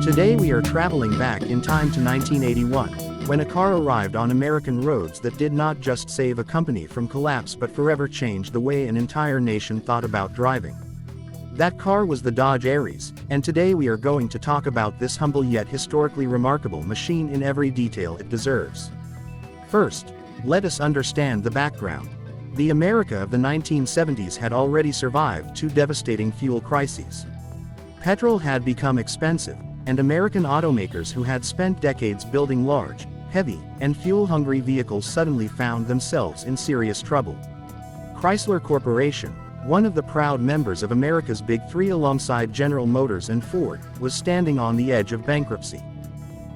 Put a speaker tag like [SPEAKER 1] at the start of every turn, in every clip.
[SPEAKER 1] Today we are traveling back in time to 1981, when a car arrived on American roads that did not just save a company from collapse but forever changed the way an entire nation thought about driving. That car was the Dodge Aries, and today we are going to talk about this humble yet historically remarkable machine in every detail it deserves. First, let us understand the background. The America of the 1970s had already survived two devastating fuel crises. Petrol had become expensive, and American automakers who had spent decades building large, heavy, and fuel-hungry vehicles suddenly found themselves in serious trouble. Chrysler Corporation, one of the proud members of America's Big Three alongside General Motors and Ford, was standing on the edge of bankruptcy.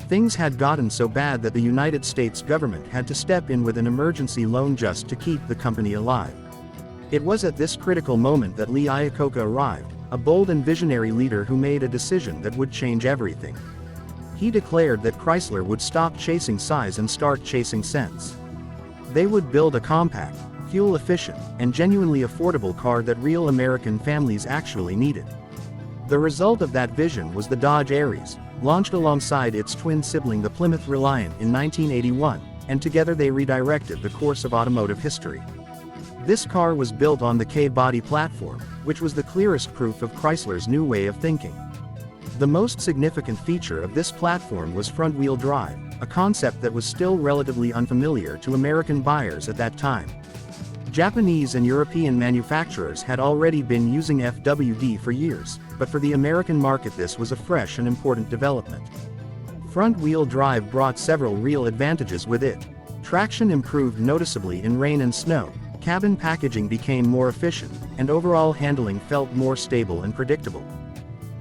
[SPEAKER 1] Things had gotten so bad that the United States government had to step in with an emergency loan just to keep the company alive. It was at this critical moment that Lee Iacocca arrived, a bold and visionary leader who made a decision that would change everything. He declared that Chrysler would stop chasing size and start chasing sense. They would build a compact, fuel-efficient, and genuinely affordable car that real American families actually needed. The result of that vision was the Dodge Aries, launched alongside its twin sibling the Plymouth Reliant in 1981, and together they redirected the course of automotive history. This car was built on the K-body platform, which was the clearest proof of Chrysler's new way of thinking. The most significant feature of this platform was front-wheel drive, a concept that was still relatively unfamiliar to American buyers at that time. Japanese and European manufacturers had already been using FWD for years, but for the American market this was a fresh and important development. Front-wheel drive brought several real advantages with it. Traction improved noticeably in rain and snow, cabin packaging became more efficient, and overall handling felt more stable and predictable.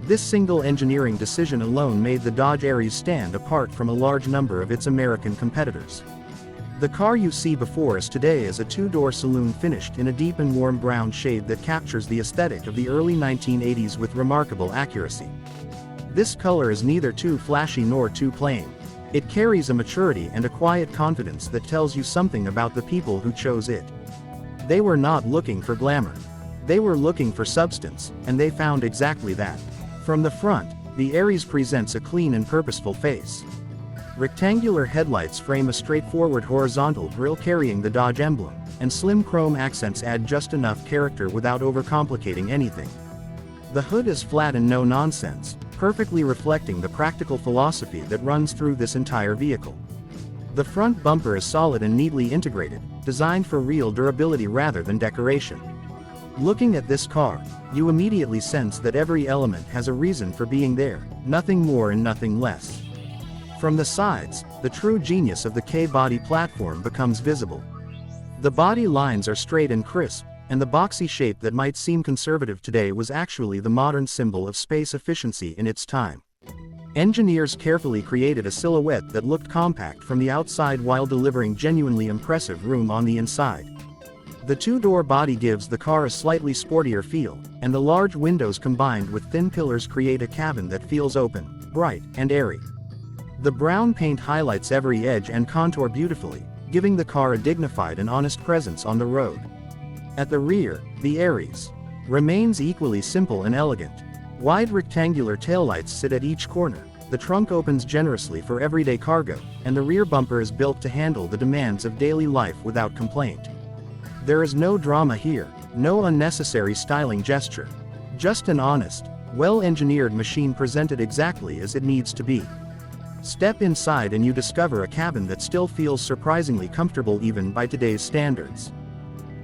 [SPEAKER 1] This single engineering decision alone made the Dodge Aries stand apart from a large number of its American competitors. The car you see before us today is a two-door saloon finished in a deep and warm brown shade that captures the aesthetic of the early 1980s with remarkable accuracy. This color is neither too flashy nor too plain. It carries a maturity and a quiet confidence that tells you something about the people who chose it. They were not looking for glamour. They were looking for substance, and they found exactly that. From the front, the Aries presents a clean and purposeful face. Rectangular headlights frame a straightforward horizontal grille carrying the Dodge emblem, and slim chrome accents add just enough character without overcomplicating anything. The hood is flat and no-nonsense, perfectly reflecting the practical philosophy that runs through this entire vehicle. The front bumper is solid and neatly integrated, designed for real durability rather than decoration. Looking at this car, you immediately sense that every element has a reason for being there, nothing more and nothing less. From the sides, the true genius of the K-body platform becomes visible. The body lines are straight and crisp, and the boxy shape that might seem conservative today was actually the modern symbol of space efficiency in its time. Engineers carefully created a silhouette that looked compact from the outside while delivering genuinely impressive room on the inside. The two-door body gives the car a slightly sportier feel, and the large windows combined with thin pillars create a cabin that feels open, bright, and airy. The brown paint highlights every edge and contour beautifully, giving the car a dignified and honest presence on the road. At the rear, the Aries remains equally simple and elegant. Wide rectangular taillights sit at each corner, the trunk opens generously for everyday cargo, and the rear bumper is built to handle the demands of daily life without complaint. There is no drama here, no unnecessary styling gesture. Just an honest, well-engineered machine presented exactly as it needs to be. Step inside and you discover a cabin that still feels surprisingly comfortable even by today's standards.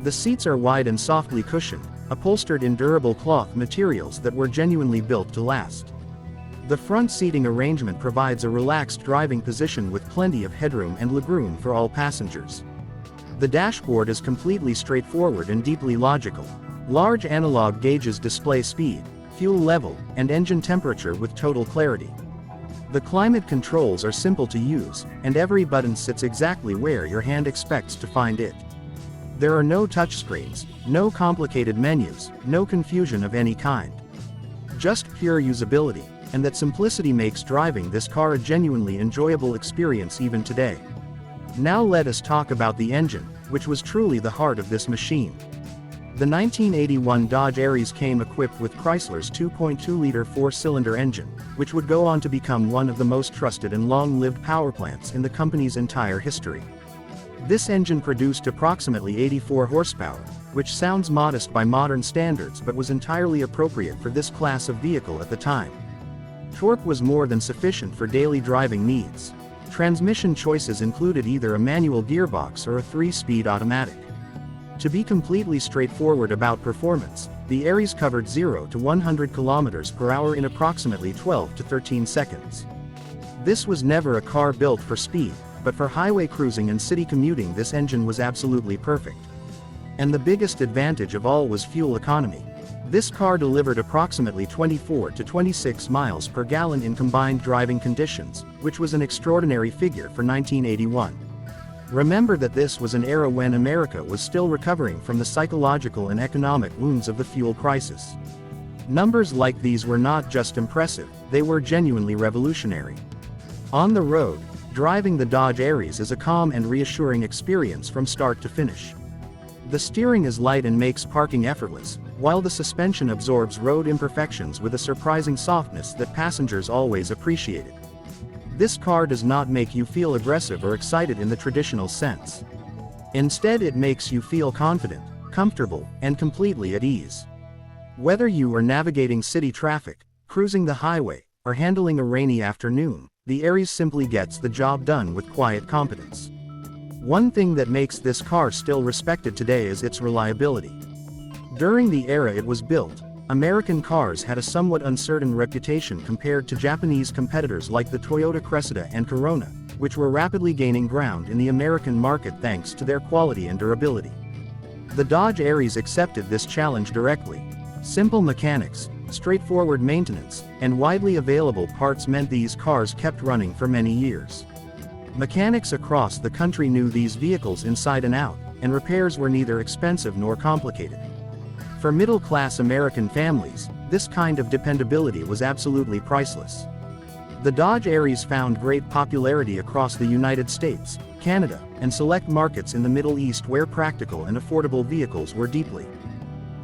[SPEAKER 1] The seats are wide and softly cushioned, upholstered in durable cloth materials that were genuinely built to last. The front seating arrangement provides a relaxed driving position with plenty of headroom and legroom for all passengers. The dashboard is completely straightforward and deeply logical. Large analog gauges display speed, fuel level, and engine temperature with total clarity. The climate controls are simple to use, and every button sits exactly where your hand expects to find it. There are no touchscreens, no complicated menus, no confusion of any kind. Just pure usability, and that simplicity makes driving this car a genuinely enjoyable experience even today. Now let us talk about the engine, which was truly the heart of this machine. The 1981 Dodge Aries came equipped with Chrysler's 2.2-liter four-cylinder engine, which would go on to become one of the most trusted and long-lived power plants in the company's entire history. This engine produced approximately 84 horsepower, which sounds modest by modern standards but was entirely appropriate for this class of vehicle at the time. Torque was more than sufficient for daily driving needs. Transmission choices included either a manual gearbox or a 3-speed automatic. To be completely straightforward about performance, the Aries covered 0 to 100 km/h in approximately 12 to 13 seconds. This was never a car built for speed, but for highway cruising and city commuting this engine was absolutely perfect. And the biggest advantage of all was fuel economy. This car delivered approximately 24 to 26 miles per gallon in combined driving conditions, which was an extraordinary figure for 1981. Remember that this was an era when America was still recovering from the psychological and economic wounds of the fuel crisis. Numbers like these were not just impressive, they were genuinely revolutionary. On the road, driving the Dodge Aries is a calm and reassuring experience from start to finish. The steering is light and makes parking effortless, while the suspension absorbs road imperfections with a surprising softness that passengers always appreciated. This car does not make you feel aggressive or excited in the traditional sense. Instead, it makes you feel confident, comfortable, and completely at ease. Whether you are navigating city traffic, cruising the highway, or handling a rainy afternoon, the Aries simply gets the job done with quiet competence. One thing that makes this car still respected today is its reliability. During the era it was built, American cars had a somewhat uncertain reputation compared to Japanese competitors like the Toyota Cressida and Corona, which were rapidly gaining ground in the American market thanks to their quality and durability. The Dodge Aries accepted this challenge directly. Simple mechanics, straightforward maintenance, and widely available parts meant these cars kept running for many years. Mechanics across the country knew these vehicles inside and out, and repairs were neither expensive nor complicated. For middle-class American families, this kind of dependability was absolutely priceless. The Dodge Aries found great popularity across the United States, Canada, and select markets in the Middle East where practical and affordable vehicles were deeply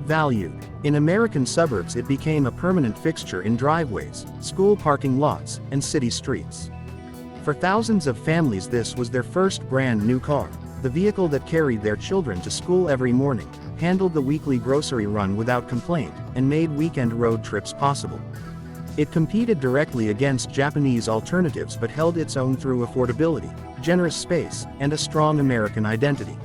[SPEAKER 1] valued. In American suburbs it became a permanent fixture in driveways, school parking lots, and city streets. For thousands of families this was their first brand new car, the vehicle that carried their children to school every morning, handled the weekly grocery run without complaint, and made weekend road trips possible. It competed directly against Japanese alternatives but held its own through affordability, generous space, and a strong American identity.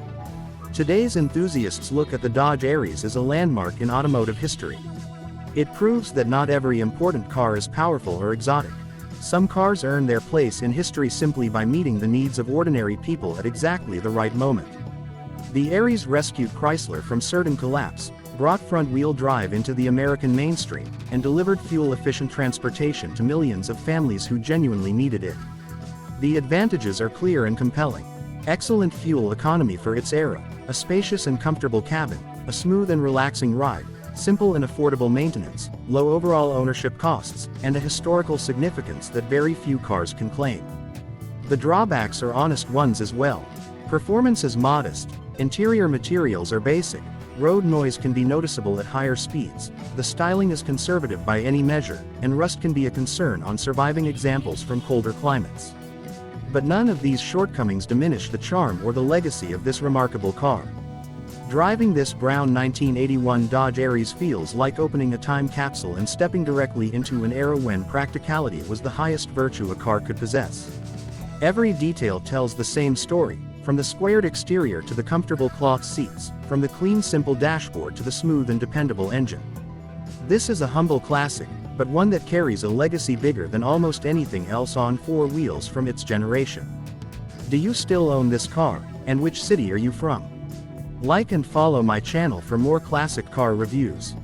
[SPEAKER 1] Today's enthusiasts look at the Dodge Aries as a landmark in automotive history. It proves that not every important car is powerful or exotic. Some cars earn their place in history simply by meeting the needs of ordinary people at exactly the right moment. The Aries rescued Chrysler from certain collapse, brought front-wheel drive into the American mainstream, and delivered fuel-efficient transportation to millions of families who genuinely needed it. The advantages are clear and compelling. Excellent fuel economy for its era, a spacious and comfortable cabin, a smooth and relaxing ride, simple and affordable maintenance, low overall ownership costs, and a historical significance that very few cars can claim. The drawbacks are honest ones as well. Performance is modest, interior materials are basic, road noise can be noticeable at higher speeds, the styling is conservative by any measure, and rust can be a concern on surviving examples from colder climates. But none of these shortcomings diminish the charm or the legacy of this remarkable car. Driving this brown 1981 Dodge Aries feels like opening a time capsule and stepping directly into an era when practicality was the highest virtue a car could possess. Every detail tells the same story, from the squared exterior to the comfortable cloth seats, from the clean simple dashboard to the smooth and dependable engine. This is a humble classic, but one that carries a legacy bigger than almost anything else on four wheels from its generation. Do you still own this car, and which city are you from? Like and follow my channel for more classic car reviews.